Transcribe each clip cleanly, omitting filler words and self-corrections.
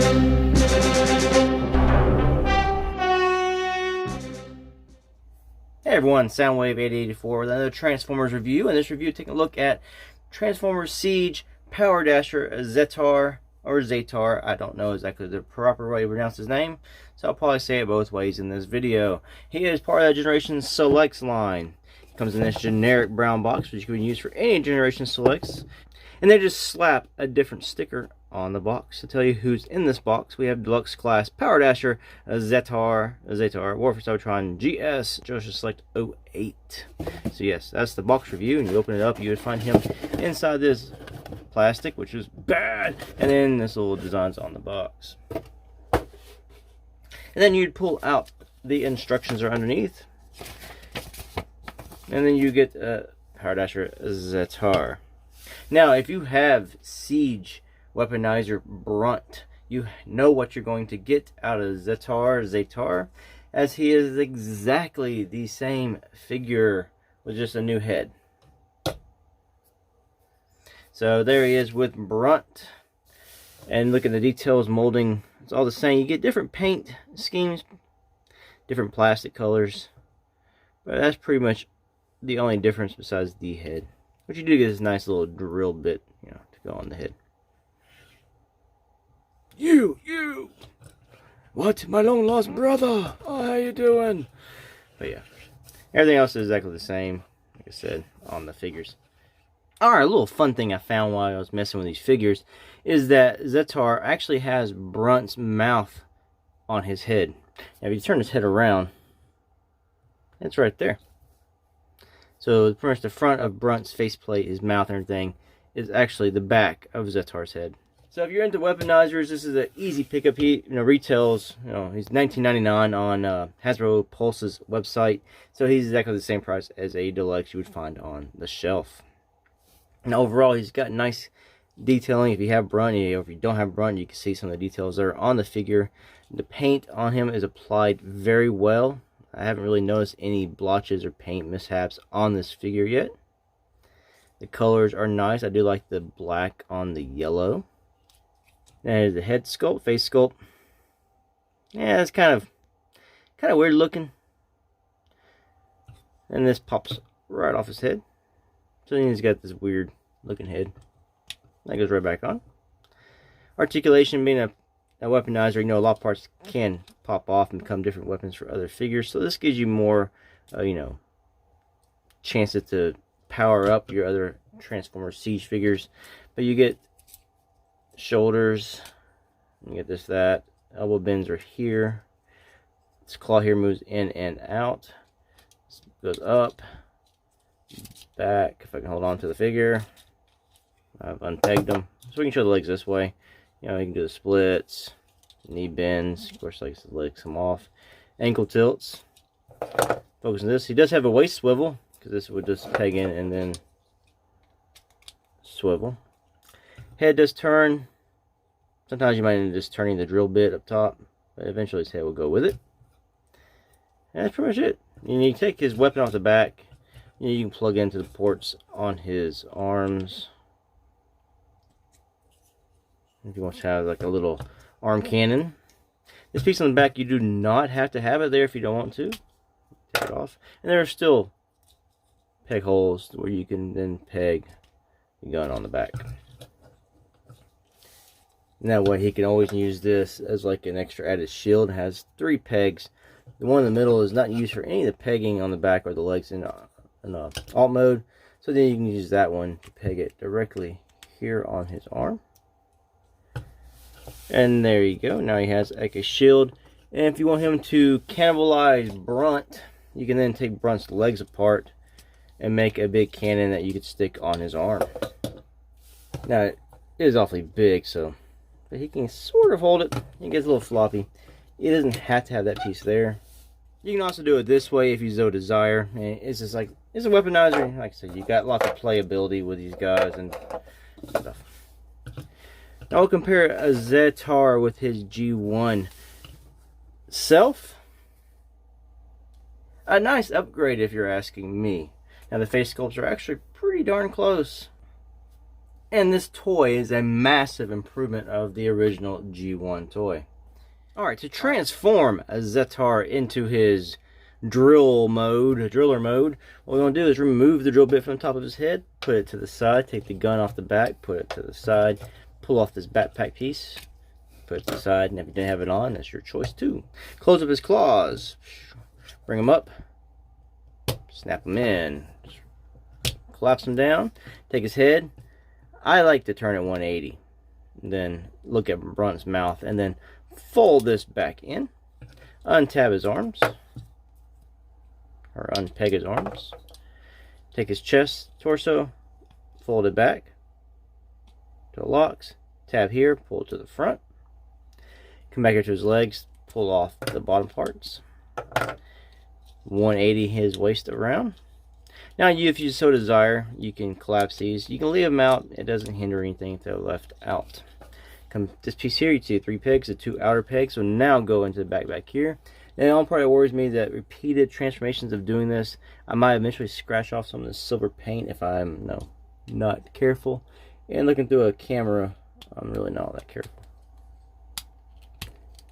Hey everyone, Soundwave8084 with another Transformers review. In this review, taking a look at Transformers Siege POWERDASHER Zetar, or Zetar. I don't know exactly the proper way to pronounce his name, so I'll probably say it both ways in this video. He is part of that Generation Selects line. He comes in this generic brown box, which you can use for any Generation Selects. And they just slap a different sticker on the box to tell you who's in this box. We have Deluxe Class POWERDASHER Zetar, Warfare Cybertron GS Generation Select 08. So yes, that's the box review, and you open it up, you would find him inside this plastic, which is bad, and then this little designs on the box. And then you'd pull out the instructions are underneath, and then you get POWERDASHER Zetar. Now, if you have Siege Weaponizer Brunt, you know what you're going to get out of Zetar, as he is exactly the same figure with just a new head. So there he is with Brunt, and look at the details, molding, it's all the same. You get different paint schemes, different plastic colors, but that's pretty much the only difference besides the head. But you do get this nice little drill bit, you know, to go on the head. You! What? My long lost brother! Oh, how you doing? But yeah, everything else is exactly the same, like I said, on the figures. Alright, a little fun thing I found while I was messing with these figures is that Zetar actually has Brunt's mouth on his head. Now, if you turn his head around, it's right there. So pretty much the front of Brunt's faceplate, his mouth and everything, is actually the back of Zetar's head. So if you're into weaponizers, this is an easy pickup. He retails, he's $19.99 on Hasbro Pulse's website. So he's exactly the same price as a deluxe you would find on the shelf. Now overall, he's got nice detailing. If you have Brunt, or if you don't have Brunt, you can see some of the details that are on the figure. The paint on him is applied very well. I haven't really noticed any blotches or paint mishaps on this figure yet. The colors are nice. I do like the black on the yellow. There's the head sculpt, face sculpt. Yeah, it's kind of weird looking. And this pops right off his head. So he's got this weird looking head. That goes right back on. Articulation, being a weaponizer, a lot of parts can pop off and become different weapons for other figures. So this gives you more, chances to power up your other Transformers Siege figures. But you get shoulders, you get that. Elbow bends are here. This claw here moves in and out. This goes up, back. If I can hold on to the figure, I've unpegged them, so we can show the legs this way. You can do the splits, knee bends, of course, like the legs come off, ankle tilts. Focus on this. He does have a waist swivel, because this would just peg in and then swivel. Head does turn. Sometimes you might end up just turning the drill bit up top, but eventually his head will go with it. And that's pretty much it. You take his weapon off the back. You can plug into the ports on his arms. If you want to have like a little arm cannon. This piece on the back, you do not have to have it there if you don't want to. Take it off. And there are still peg holes where you can then peg the gun on the back. And that way he can always use this as like an extra added shield. It has 3 pegs. The one in the middle is not used for any of the pegging on the back or the legs in alt mode. So then you can use that one to peg it directly here on his arm. And there you go. Now he has like a shield. And if you want him to cannibalize Brunt, you can then take Brunt's legs apart and make a big cannon that you could stick on his arm. Now it is awfully big, but he can sort of hold it. It gets a little floppy. It doesn't have to have that piece there. You can also do it this way if you so desire. It's just like, it's a weaponizer. Like I said, you got lots of playability with these guys and stuff. Now we'll compare a Zetar with his G1 self. A nice upgrade if you're asking me. Now the face sculpts are actually pretty darn close. And this toy is a massive improvement of the original G1 toy. Alright, to transform a Zetar into his driller mode, what we're going to do is remove the drill bit from the top of his head, put it to the side, take the gun off the back, put it to the side, pull off this backpack piece, put it to the side, and if you didn't have it on, that's your choice too. Close up his claws, bring them up, snap them in, collapse them down, take his head. I like to turn it 180, then look at Brunt's mouth, and then fold this back in, untab his arms, or unpeg his arms, take his chest, torso, fold it back to the locks, tab here, pull it to the front, come back here to his legs, pull off the bottom parts, 180 his waist around. Now, if you so desire, you can collapse these. You can leave them out. It doesn't hinder anything if they're left out. Come this piece here, you see 3 pegs, the 2 outer pegs. So now go into the back here. And the only part that worries me is that repeated transformations of doing this, I might eventually scratch off some of the silver paint if I'm not careful. And looking through a camera, I'm really not that careful.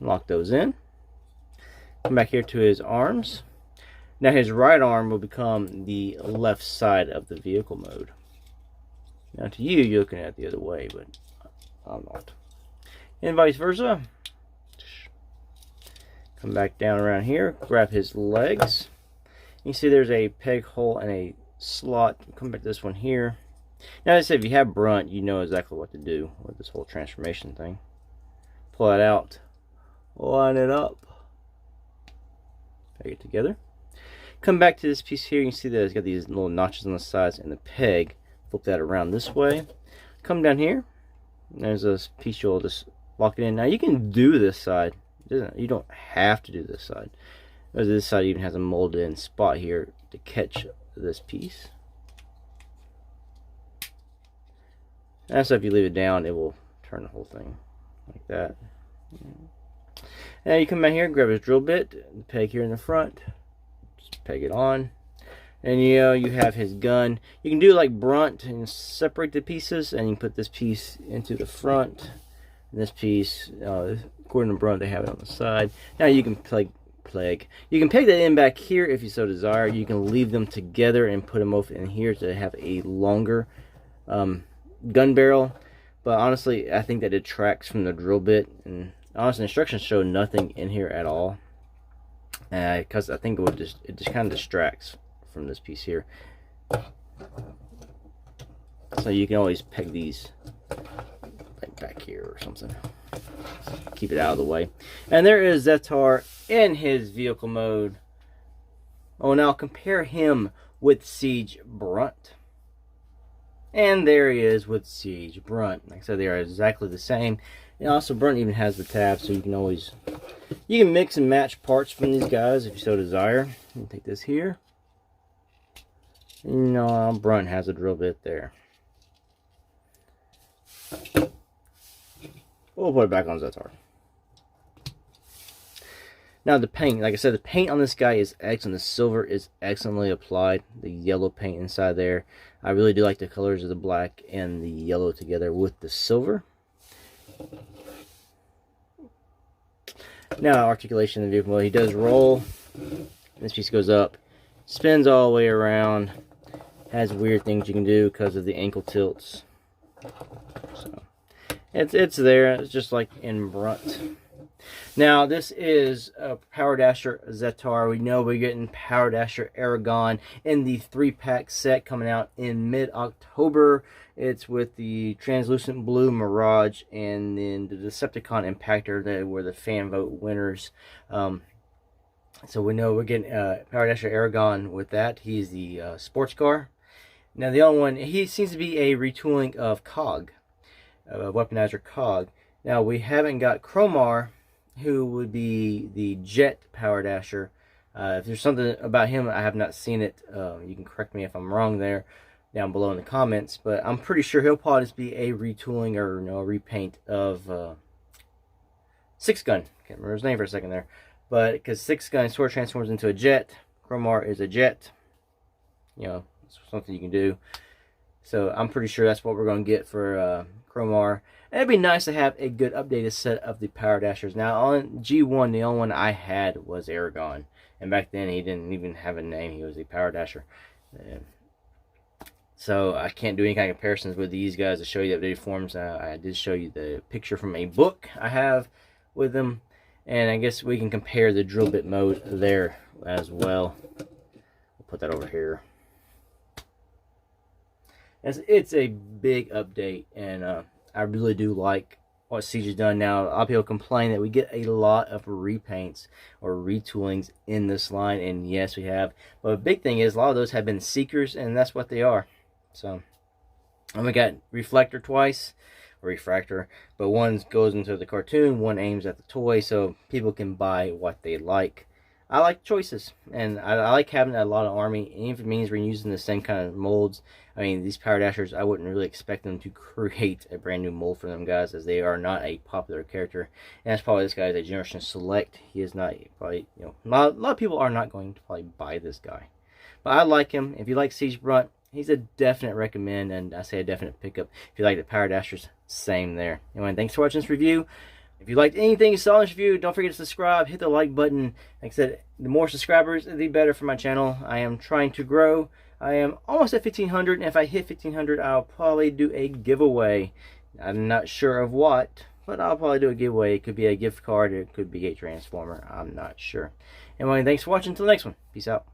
Lock those in. Come back here to his arms. Now his right arm will become the left side of the vehicle mode. Now to you, you're looking at it the other way, but I'm not. And vice versa. Come back down around here, grab his legs. You see there's a peg hole and a slot. Come back to this one here. Now as I said, if you have Brunt, you know exactly what to do with this whole transformation thing. Pull it out, line it up, peg it together. Come back to this piece here. You can see that it's got these little notches on the sides and the peg. Flip that around this way. Come down here. There's a piece you'll just lock it in. Now you can do this side. You don't have to do this side. This side even has a molded in spot here to catch this piece. And so if you leave it down, it will turn the whole thing like that. Now you come back here, grab his drill bit, the peg here in the front. Peg it on, and you have his gun. You can do like Brunt and separate the pieces, and you can put this piece into the front, and this piece, according to Brunt, they have it on the side. Now you can you can peg that in back here if you so desire. You can leave them together and put them both in here to have a longer gun barrel, but honestly I think that detracts from the drill bit, and honestly instructions show nothing in here at all. Because I think it just kind of distracts from this piece here. So you can always peg these like back here or something. Keep it out of the way. And there is Zetar in his vehicle mode. Oh, now compare him with Siege Brunt. And there he is with Siege Brunt. Like I said, they are exactly the same. And also Brunt even has the tab, so you can mix and match parts from these guys if you so desire. You can take this here. And Brunt has a drill bit there. We'll put it back on Zetar. Now the paint, like I said, the paint on this guy is excellent. The silver is excellently applied. The yellow paint inside there. I really do like the colors of the black and the yellow together with the silver. Now articulation in the vehicle mode. He does roll. This piece goes up, spins all the way around. Has weird things you can do because of the ankle tilts. So it's there. It's just like in Brunt. Now this is a POWERDASHER Zetar. We know we're getting POWERDASHER Aragon in the 3-pack set coming out in mid-October. It's with the translucent blue Mirage and then the Decepticon Impactor that were the fan vote winners. So we know we're getting POWERDASHER Aragon with that. He's the sports car. Now the other one, he seems to be a retooling of COG, Weaponizer COG. Now we haven't got Chromar, who would be the jet POWERDASHER. If there's something about him, I have not seen it. You can correct me if I'm wrong there down below in the comments, but I'm pretty sure he'll probably just be a retooling or a repaint of Six Gun. Can't remember his name for a second there, but because Six Gun sort of transforms into a jet, Chromar is a jet. It's something you can do. So I'm pretty sure that's what we're going to get for Chromar. And it'd be nice to have a good updated set of the Power Dashers. Now on G1, the only one I had was Aragon. And back then he didn't even have a name. He was a Power Dasher. So I can't do any kind of comparisons with these guys to show you the updated forms. I did show you the picture from a book I have with them. And I guess we can compare the drill bit mode there as well. We'll put that over here. It's a big update, and I really do like what Siege has done now. A lot of people complain that we get a lot of repaints or retoolings in this line, and yes, we have. But the big thing is a lot of those have been seekers, and that's what they are. So, and we got reflector twice, or refractor, but one goes into the cartoon, one aims at the toy, so people can buy what they like. I like choices, and I like having a lot of army, and if it means we're using the same kind of molds. I mean, these Power Dashers, I wouldn't really expect them to create a brand new mold for them guys, as they are not a popular character. And that's probably, this guy is a generation select. He is not, probably, you know, a lot of people are not going to probably buy this guy. But I like him. If you like Siege Brunt, he's a definite recommend, and I say a definite pickup. If you like the Power Dashers, same there. Anyway, thanks for watching this review. If you liked anything you saw in this review, don't forget to subscribe, hit the like button. Like I said, the more subscribers, the better for my channel. I am trying to grow. I am almost at 1,500, and if I hit 1,500, I'll probably do a giveaway. I'm not sure of what, but I'll probably do a giveaway. It could be a gift card, it could be a Transformer. I'm not sure. Anyway, thanks for watching. Until the next one. Peace out.